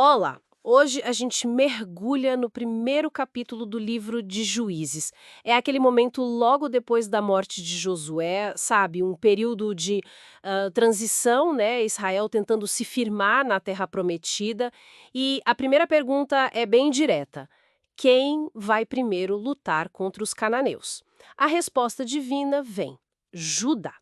Olá! Hoje a gente mergulha no primeiro capítulo do livro de Juízes. É aquele momento logo depois da morte de Josué, sabe? Um período de transição, né? Israel tentando se firmar na Terra Prometida. E a primeira pergunta é bem direta: quem vai primeiro lutar contra os cananeus? A resposta divina vem: Judá.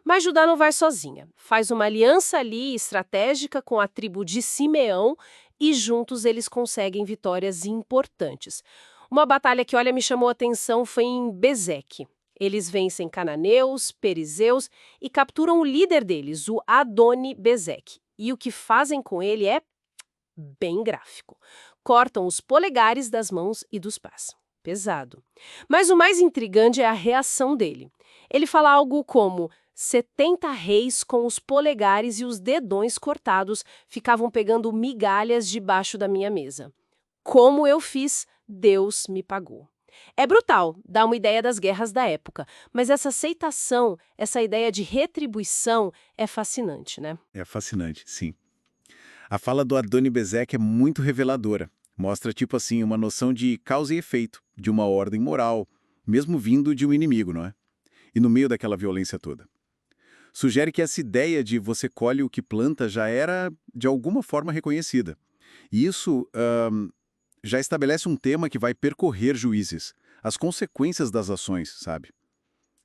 Mas Judá não vai sozinha. Faz uma aliança ali estratégica com a tribo de Simeão e juntos eles conseguem vitórias importantes. Uma batalha que, olha, me chamou a atenção foi em Bezeque. Eles vencem cananeus, perizeus e capturam o líder deles, o Adoni-Bezeque. E o que fazem com ele é bem gráfico. Cortam os polegares das mãos e dos pés. Pesado. Mas o mais intrigante é a reação dele. Ele fala algo como: 70 reis com os polegares e os dedões cortados ficavam pegando migalhas debaixo da minha mesa. Como eu fiz, Deus me pagou. É brutal, dá uma ideia das guerras da época, mas essa aceitação, essa ideia de retribuição é fascinante, né? É fascinante, sim. A fala do Adoni-Bezek é muito reveladora. Mostra, tipo assim, uma noção de causa e efeito, de uma ordem moral, mesmo vindo de um inimigo, não é? E no meio daquela violência toda. Sugere que essa ideia de você colhe o que planta já era, de alguma forma, reconhecida. E isso já estabelece um tema que vai percorrer Juízes, as consequências das ações, sabe?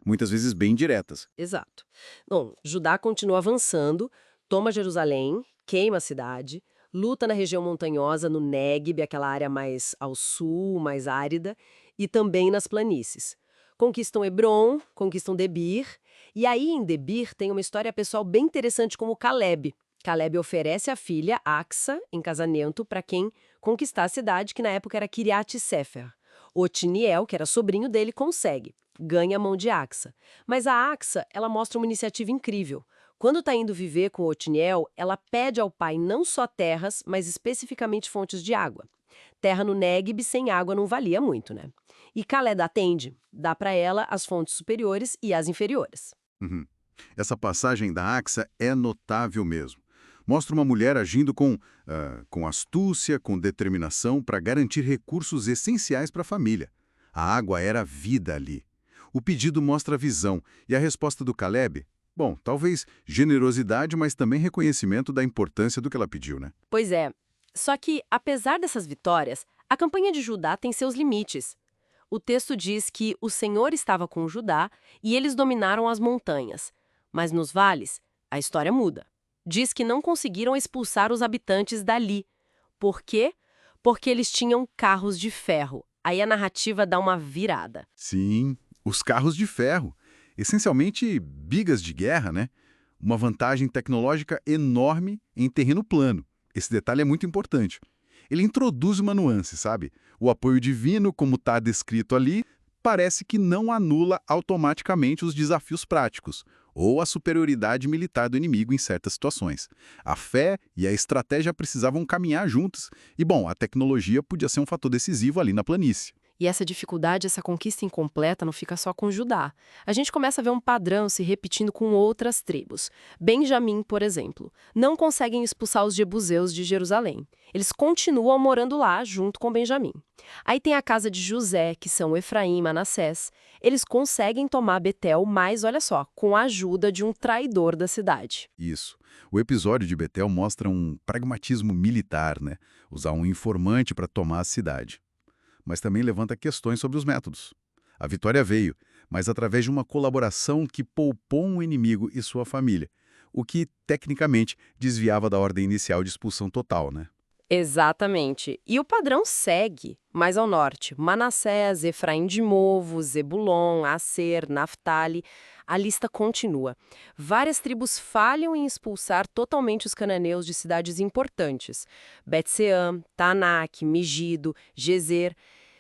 Muitas vezes bem diretas. Exato. Bom, Judá continua avançando, toma Jerusalém, queima a cidade, luta na região montanhosa, no Négueb, aquela área mais ao sul, mais árida, e também nas planícies. Conquistam Hebron, conquistam Debir, e aí em Debir tem uma história pessoal bem interessante como Caleb. Caleb oferece a filha, Axa, em casamento para quem conquistar a cidade, que na época era Kiriat Sefer. Otiniel, que era sobrinho dele, consegue. Ganha a mão de Axa. Mas a Axa, ela mostra uma iniciativa incrível. Quando está indo viver com Otiniel, ela pede ao pai não só terras, mas especificamente fontes de água. Terra no Négueb sem água não valia muito, né? E Caleb atende, dá para ela as fontes superiores e as inferiores. Uhum. Essa passagem da Axa é notável mesmo. Mostra uma mulher agindo com astúcia, com determinação para garantir recursos essenciais para a família. A água era vida ali. O pedido mostra a visão e a resposta do Caleb, bom, talvez generosidade, mas também reconhecimento da importância do que ela pediu, né? Pois é. Só que, apesar dessas vitórias, a campanha de Judá tem seus limites. O texto diz que o Senhor estava com Judá e eles dominaram as montanhas. Mas nos vales, a história muda. Diz que não conseguiram expulsar os habitantes dali. Por quê? Porque eles tinham carros de ferro. Aí a narrativa dá uma virada. Sim, os carros de ferro. Essencialmente bigas de guerra, né? Uma vantagem tecnológica enorme em terreno plano. Esse detalhe é muito importante. Ele introduz uma nuance, sabe? O apoio divino, como está descrito ali, parece que não anula automaticamente os desafios práticos ou a superioridade militar do inimigo em certas situações. A fé e a estratégia precisavam caminhar juntos. E, bom, a tecnologia podia ser um fator decisivo ali na planície. E essa dificuldade, essa conquista incompleta não fica só com Judá. A gente começa a ver um padrão se repetindo com outras tribos. Benjamim, por exemplo, não conseguem expulsar os jebuseus de Jerusalém. Eles continuam morando lá junto com Benjamim. Aí tem a casa de José, que são Efraim e Manassés. Eles conseguem tomar Betel, mas olha só, com a ajuda de um traidor da cidade. Isso. O episódio de Betel mostra um pragmatismo militar, né? Usar um informante para tomar a cidade. Mas também levanta questões sobre os métodos. A vitória veio, mas através de uma colaboração que poupou um inimigo e sua família, o que, tecnicamente, desviava da ordem inicial de expulsão total, né? Exatamente. E o padrão segue mais ao norte. Manassés, Efraim de Movo, Zebulon, Aser, Naftali. A lista continua. Várias tribos falham em expulsar totalmente os cananeus de cidades importantes. Bet-Sean, Tanak, Megido, Gezer.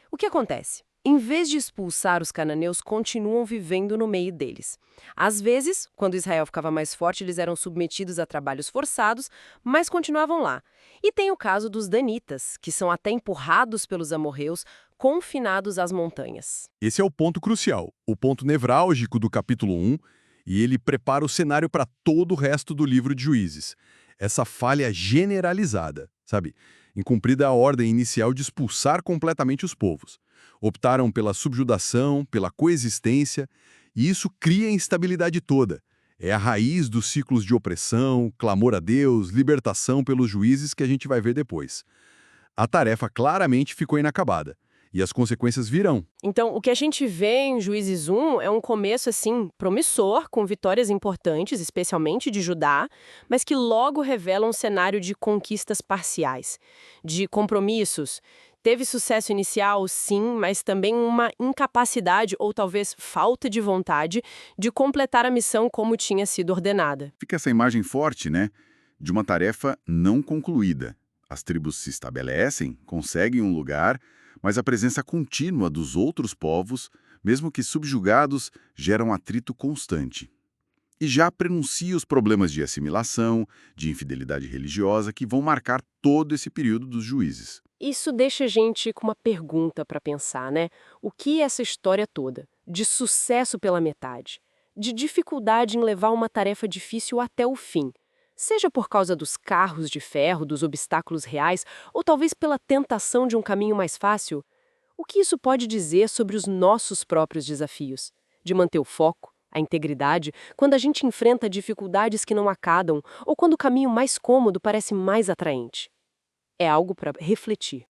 O que acontece? Em vez de expulsar os cananeus, continuam vivendo no meio deles. Às vezes, quando Israel ficava mais forte, eles eram submetidos a trabalhos forçados, mas continuavam lá. E tem o caso dos danitas, que são até empurrados pelos amorreus, confinados às montanhas. Esse é o ponto crucial, o ponto nevrálgico do capítulo 1, e ele prepara o cenário para todo o resto do livro de Juízes. essa falha generalizada, sabe? Incumprida a ordem inicial de expulsar completamente os povos. Optaram pela subjugação, pela coexistência, e isso cria a instabilidade toda. É a raiz dos ciclos de opressão, clamor a Deus, libertação pelos juízes que a gente vai ver depois. A tarefa claramente ficou inacabada, e as consequências virão. Então, o que a gente vê em Juízes 1 é um começo, assim, promissor, com vitórias importantes, especialmente de Judá, mas que logo revela um cenário de conquistas parciais, de compromissos. Teve sucesso inicial, sim, mas também uma incapacidade ou talvez falta de vontade de completar a missão como tinha sido ordenada. Fica essa imagem forte, né? De uma tarefa não concluída. As tribos se estabelecem, conseguem um lugar, mas a presença contínua dos outros povos, mesmo que subjugados, gera um atrito constante. E já prenuncia os problemas de assimilação, de infidelidade religiosa que vão marcar todo esse período dos juízes. Isso deixa a gente com uma pergunta para pensar, né? O que é essa história toda? De sucesso pela metade, de dificuldade em levar uma tarefa difícil até o fim, seja por causa dos carros de ferro, dos obstáculos reais, ou talvez pela tentação de um caminho mais fácil? O que isso pode dizer sobre os nossos próprios desafios? De manter o foco, a integridade, quando a gente enfrenta dificuldades que não acadam, ou quando o caminho mais cômodo parece mais atraente? É algo para refletir.